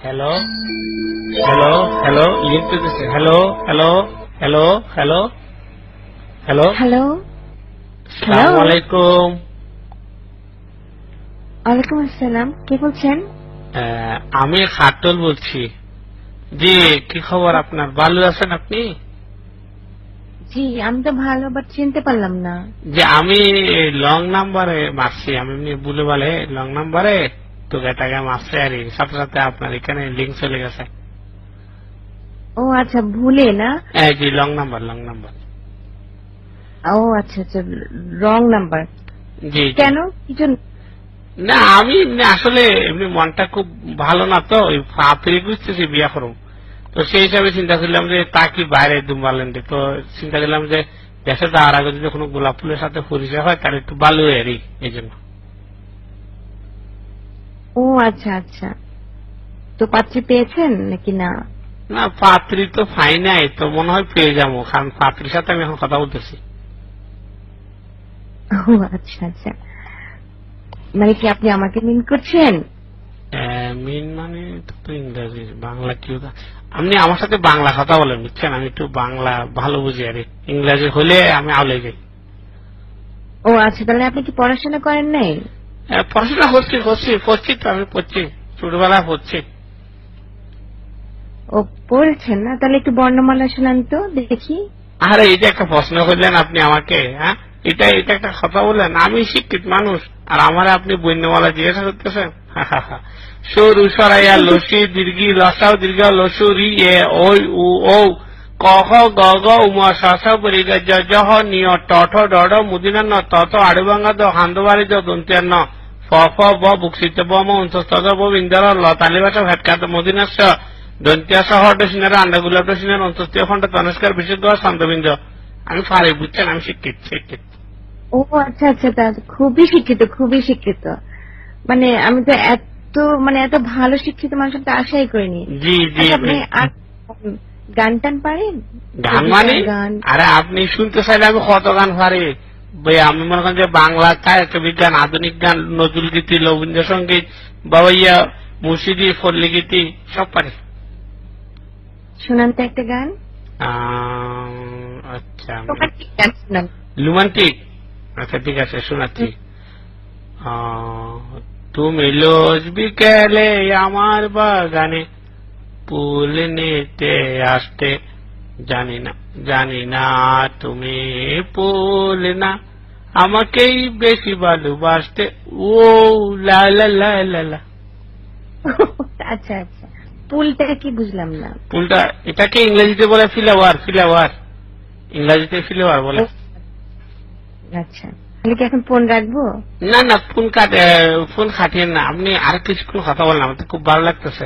Hello hello hello link পেতেছে। Hello hello hello hello hello hello আসসালামু আলাইকুম। ওয়ালাইকুম আসসালাম, কে বলছেন? আমি খাটল বলছি। জি, কি খবর আপনার? ভালো আছেন আপনি? জি আমি তো ভালো, বাট চিনতে পারলাম না। যে আমি লং নাম্বারে মারছি, আমি এমনি বলে বলে লং নাম্বারে তো এটাকে মারছে আর সাথে সাথে আপনার এখানে লিঙ্ক চলে গেছে। ও আচ্ছা, ভুলে না? জি, লং নাম্বার। ও আচ্ছা আচ্ছা, রং নাম্বার। জি কেন, কি জন্য? না, আমি এমনি আসলে এমনি মনটা খুব ভালো না, তো ওই ফাপড়ি বুঝতেছি বিয়া করুম, তো সেই হিসাবে চিন্তা করলাম যে তা কি বাইরে দুম্বালেন, তো চিন্তা করলাম যে দেশে যাওয়ার আগে যদি কোনো গোলাপ ফুলের সাথে পরিচয় হয় তাহলে একটু ভালো এরই এই জন্য। ও আচ্ছা আচ্ছা, তো পাত্রী পেয়েছেন নাকি না? না, পাত্রী তো পাই নাই, তো মনে হয় পেয়ে যাবো, কারণ পাত্রীর সাথে আমি এখন কথা বলতেছি। ও আচ্ছা আচ্ছা, মানে কি আপনি আমাকে মিন করছেন? মিন মানে তো ইংরেজি, বাংলা কি? আপনি আমার সাথে বাংলা কথা বলেন, বুঝছেন? আমি একটু বাংলা ভালো বুঝি, আর ইংরেজি হলে আমি আউলে যাই। ও আচ্ছা, তাহলে আপনি কি পড়াশোনা করেন নাই? পড়াশোনা করছি তো, আমি পড়ছি, ছোটবেলা পড়ছি। ও পড়েছেন না, তাহলে একটু বর্ণমালা শোনান তো দেখি। আরে এটা একটা প্রশ্ন করলেন আপনি আমাকে, হ্যাঁ? এটা একটা কথা বললেন? আমি শিক্ষিত মানুষ আর আমার আপনি বর্ণমালা জিজ্ঞাসা করতেছেন? সরু সরাইয়া লসি দীর্ঘি লসাও দীর্ঘ লসু রি এ ওই উ ও ক খ গ গ উমা শস পরি গ জ জ হ নিয় ট ঠ ড ঢ মুদিনা ন ত ত আড়ুবাঙ্গা দ হান্দবাড়ি দ দন্তিয়ান ন ফ ফ ব বুকসিত ব ম উনস্তদ ব বিন্দর ল তালিবাস ভেটকাত মদিনাস দন্তিয়া সহ ডসিনার আন্ডাগুলা ডসিনার অন্তস্তীয় খন্ড তনস্কার বিশুদ্ধ ছন্দবিন্দ। আমি পারি, বুঝছেন? আমি শিক্ষিত। ও আচ্ছা আচ্ছা, তা খুবই শিক্ষিত, খুবই শিক্ষিত। মানে আমি তো এত ভালো শিক্ষিত মানুষ তো আশাই করিনি। জি জি। আচ্ছা, আপনি আর গান টান পারেন? গান মানে? আরে আপনি শুনতে চাইলে আমি কত গান পারি। আমি মনে করেন যে বাংলা সাহিত্য বিজ্ঞান, আধুনিক গান, নজরুল গীতি, রবীন্দ্রসঙ্গীত, বাবাইয়া, মুর্শিদি, ফল্লি গীতি সব পারি। শোনান তো একটা গান। আচ্ছা, রোমান্টিক গান শোনান। রোমান্টিক? আচ্ছা ঠিক আছে, শোনাচ্ছি। তুমি রোজ বিকেলে আমার বাগানে ফুল নিতে আসতে, জানি না তুমি ফুল না আমাকেই বেশি ভালোবাসতে। ও লা লা লা লা লা। আচ্ছা আচ্ছা, পুলটা কি বুঝলাম না। ফুলটা এটাকে ইংরেজিতে বলে ফ্লাওয়ার, ইংরেজিতে ফ্লাওয়ার বলে। আচ্ছা, তাহলে কি এখন ফোন রাখবো? না না, ফোন কাটিয়েন না, আপনি আর কিছুক্ষণ কথা বলেন, আমার তো খুব ভালো লাগতেছে।